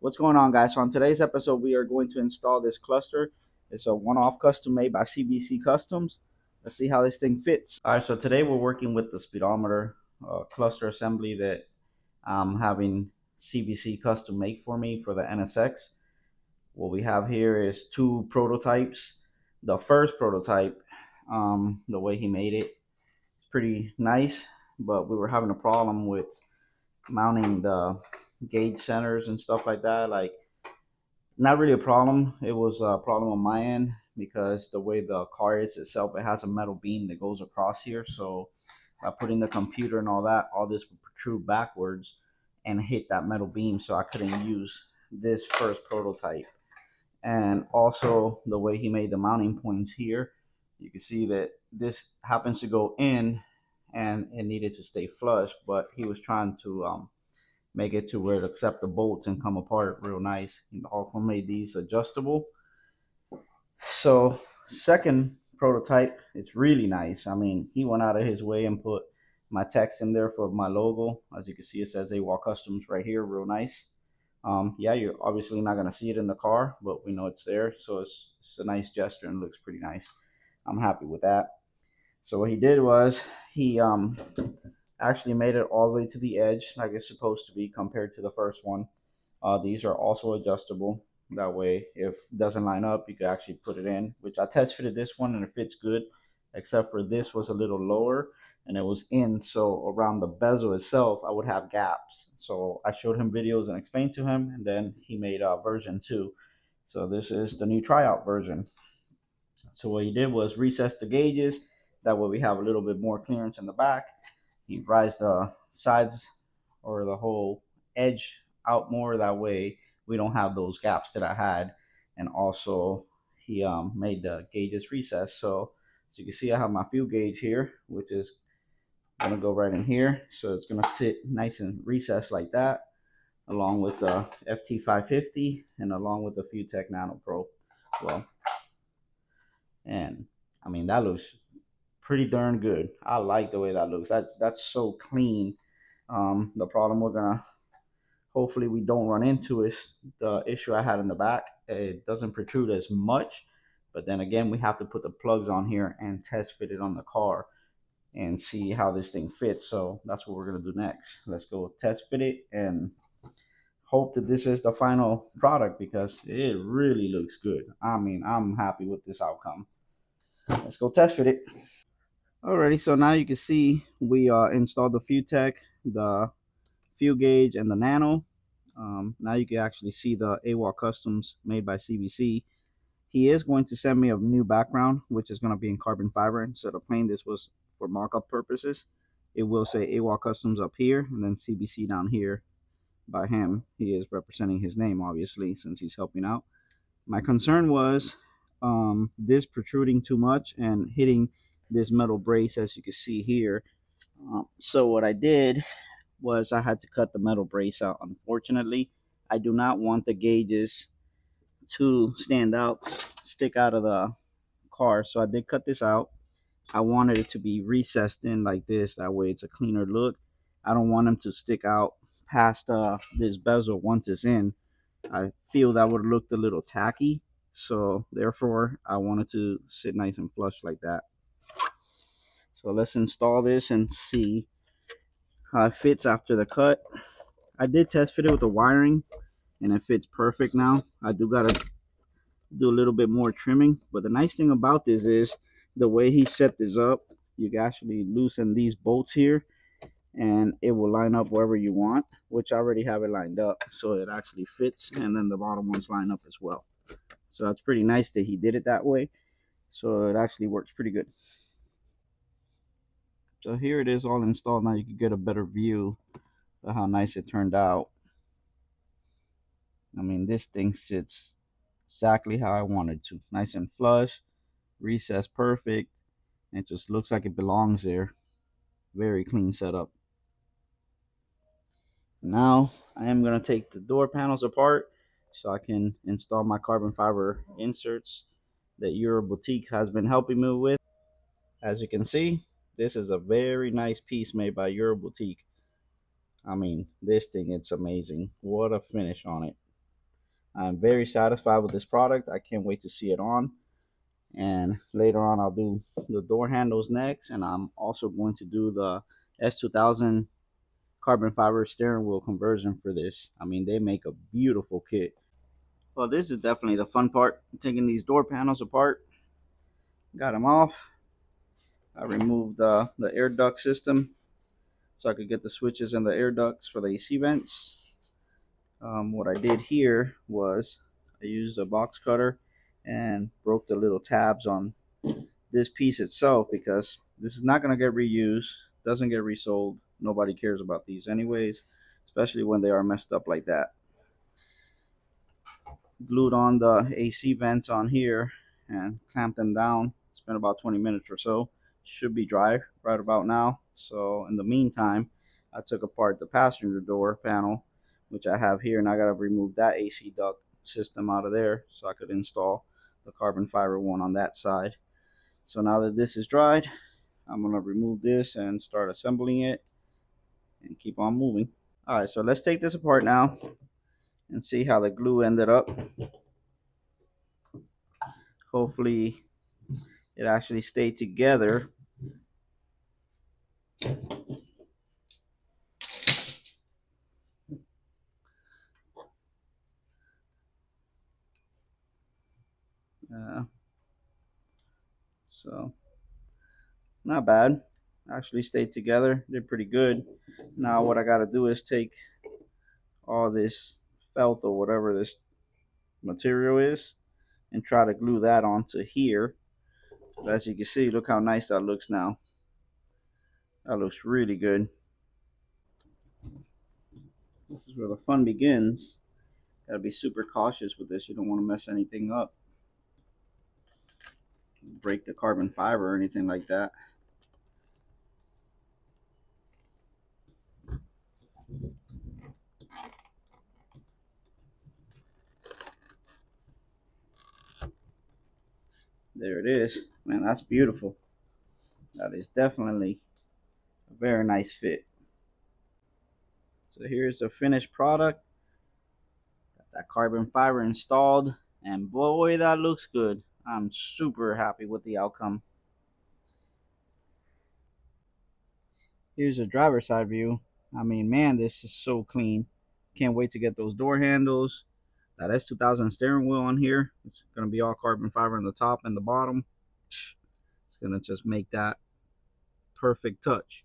What's going on, guys? So on today's episode, we are going to install this cluster. It's a one-off custom made by CBC Customs. Let's see how this thing fits. All right, so today we're working with the speedometer cluster assembly that I'm having CBC Custom make for me for the NSX. What we have here is two prototypes. The first prototype, the way he made it, it's pretty nice, but we were having a problem with mounting the gauge centers and stuff like that. Like, not really a problem. It was a problem on my end because the way the car is itself, it has a metal beam that goes across here. So by putting the computer and all that, all this would protrude backwards and hit that metal beam. So I couldn't use this first prototype. And also the way he made the mounting points here, you can see that this happens to go in and it needed to stay flush, but he was trying to make it to where it accept the bolts and come apart real nice. He also made these adjustable. So second prototype, it's really nice. I mean, he went out of his way and put my text in there for my logo. As you can see, it says Awolcustoms right here, real nice. Yeah, you're obviously not gonna see it in the car, but we know it's there. So it's a nice gesture and looks pretty nice. I'm happy with that. So what he did was he actually made it all the way to the edge like it's supposed to be compared to the first one. These are also adjustable. That way, if it doesn't line up, you can actually put it in, which I test fitted this one and it fits good, except for this was a little lower and it was in. So around the bezel itself, I would have gaps. So I showed him videos and explained to him, and then he made version 2. So this is the new tryout version. So what he did was recess the gauges. That way we have a little bit more clearance in the back. He rised the sides or the whole edge out more. That way we don't have those gaps that I had. And also he made the gauges recess. So as you can see, I have my fuel gauge here, which is gonna go right in here. So it's gonna sit nice and recessed like that, along with the FT550 and along with the FuelTech Nano Pro. Well, and I mean, that looks pretty darn good. I like the way that looks. That's so clean. The problem we're gonna hopefully we don't run into is the issue I had in the back. It doesn't protrude as much, but then again, we have to put the plugs on here and test fit it on the car and see how this thing fits. So that's what we're gonna do next. Let's go test fit it and hope that this is the final product because it really looks good. I mean, I'm happy with this outcome. Let's go test fit it. Alrighty, so now you can see we installed the FuelTech, the fuel gauge, and the Nano. Now you can actually see the Awolcustoms made by CBC. He is going to send me a new background, which is going to be in carbon fiber. Instead of plain, this was for mock-up purposes. It will say Awolcustoms up here, and then CBC down here by him. He is representing his name, obviously, since he's helping out. My concern was this protruding too much and hitting this metal brace, as you can see here. So what I did was I had to cut the metal brace out. Unfortunately, I do not want the gauges to stand out, stick out of the car. So I did cut this out. I wanted it to be recessed in like this. That way it's a cleaner look. I don't want them to stick out past this bezel once it's in. I feel that would have looked a little tacky. So therefore, I wanted to sit nice and flush like that. So let's install this and see how it fits after the cut. I did test fit it with the wiring and it fits perfect now. I do gotta do a little bit more trimming, but the nice thing about this is the way he set this up. You can actually loosen these bolts here and it will line up wherever you want, which I already have it lined up, so it actually fits, and then the bottom ones line up as well. So that's pretty nice that he did it that way. So it actually works pretty good. So here it is all installed. Now you can get a better view of how nice it turned out. I mean, this thing sits exactly how I wanted to. Nice and flush, recessed perfect. It just looks like it belongs there. Very clean setup. Now I am going to take the door panels apart so I can install my carbon fiber inserts that your boutique has been helping me with. As you can see, this is a very nice piece made by your boutique. I mean, this thing, it's amazing. What a finish on it. I'm very satisfied with this product. I can't wait to see it on. And later on, I'll do the door handles next. And I'm also going to do the S2000 carbon fiber steering wheel conversion for this. I mean, they make a beautiful kit. Well, this is definitely the fun part, taking these door panels apart. Got them off. I removed the air duct system so I could get the switches and the air ducts for the AC vents. What I did here was I used a box cutter and broke the little tabs on this piece itself, because this is not going to get reused, doesn't get resold. Nobody cares about these anyways, especially when they are messed up like that. Glued on the AC vents on here and clamped them down. Spent about 20 minutes or so. Should be dry right about now. So in the meantime, I took apart the passenger door panel, which I have here, and I got to remove that AC duct system out of there so I could install the carbon fiber one on that side. So now that this is dried, I'm going to remove this and start assembling it and keep on moving. All right, so let's take this apart now and see how the glue ended up. Hopefully it actually stayed together. So not bad. Actually stayed together. Did pretty good. Now what I got to do is take all this felt or whatever this material is and try to glue that onto here. But as you can see, look how nice that looks now. That looks really good. This is where the fun begins. Gotta be super cautious with this. You don't want to mess anything up, break the carbon fiber or anything like that. There it is. Man, that's beautiful. That is definitely a very nice fit. So here's the finished product. Got that carbon fiber installed, and boy, that looks good. I'm super happy with the outcome. Here's a driver's side view. I mean, man, this is so clean. Can't wait to get those door handles. That S2000 steering wheel on here. It's going to be all carbon fiber on the top and the bottom. It's going to just make that perfect touch.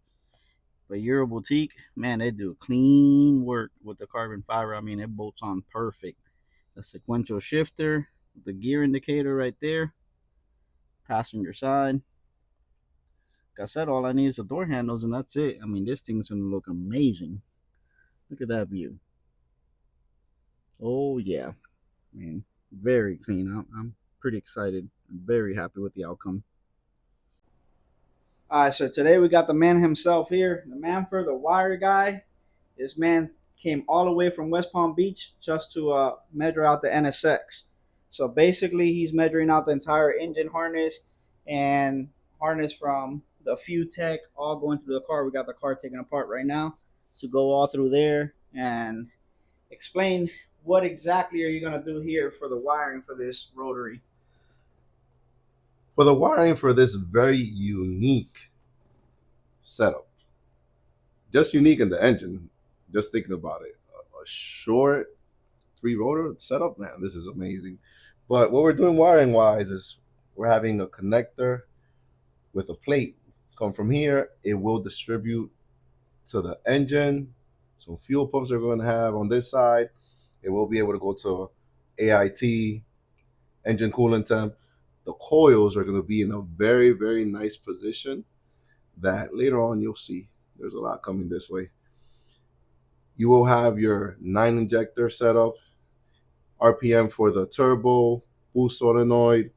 But Euro Boutique, man, they do clean work with the carbon fiber. I mean, it bolts on perfect. The sequential shifter, the gear indicator right there, passenger side. Like I said, all I need is the door handles, and that's it. I mean, this thing's gonna look amazing. Look at that view. Oh yeah, I mean, very clean. I'm pretty excited. I'm very happy with the outcome. All right, so today we got the man himself here, the Manford, the wire guy. This man came all the way from West Palm Beach just to measure out the NSX. So basically, he's measuring out the entire engine harness and harness from the FuelTech all going through the car. We got the car taken apart right now to go all through there and explain what exactly are you going to do here for the wiring for this rotary. For the wiring for this very unique setup, just unique in the engine, just thinking about it, a short 3-rotor setup, man, this is amazing. But what we're doing wiring wise is we're having a connector with a plate come from here. It will distribute to the engine. So fuel pumps are going to have on this side. It will be able to go to AIT, engine coolant temp. The coils are going to be in a very, very nice position that later on you'll see. There's a lot coming this way. You will have your 9 injector setup, RPM for the turbo, boost solenoid,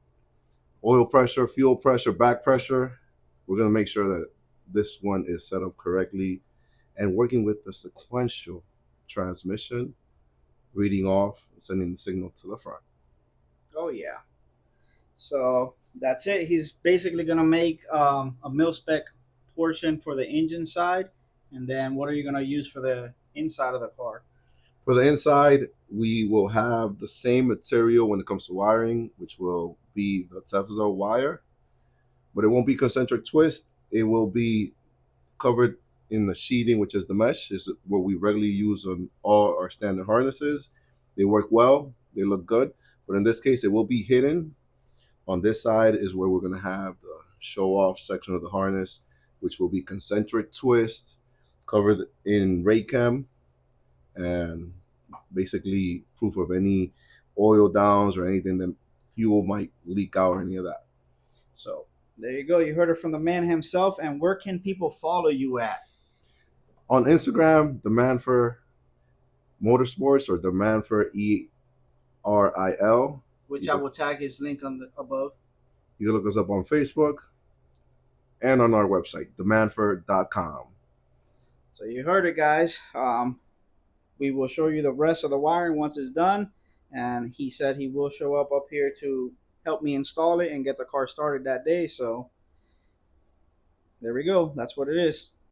oil pressure, fuel pressure, back pressure. We're going to make sure that this one is set up correctly and working with the sequential transmission, reading off and sending the signal to the front. Oh yeah. So that's it. He's basically gonna make a mil spec portion for the engine side, and then what are you gonna use for the inside of the car? For the inside, we will have the same material when it comes to wiring, which will be the Tefza wire, but it won't be concentric twist. It will be covered in the sheathing, which is the mesh, is what we regularly use on all our standard harnesses. They work well, they look good, but in this case, it will be hidden. On this side is where we're going to have the show off section of the harness, which will be concentric twist, covered in Raychem, and basically proof of any oil downs or anything that fuel might leak out or any of that. So there you go. You heard it from the man himself. And where can people follow you at? On Instagram, the man for motorsports, or the man for ERIL. Which I will tag his link on the above. You can look us up on Facebook and on our website, themanford.com. So you heard it, guys. We will show you the rest of the wiring once it's done. And he said he will show up here to help me install it and get the car started that day. So there we go. That's what it is.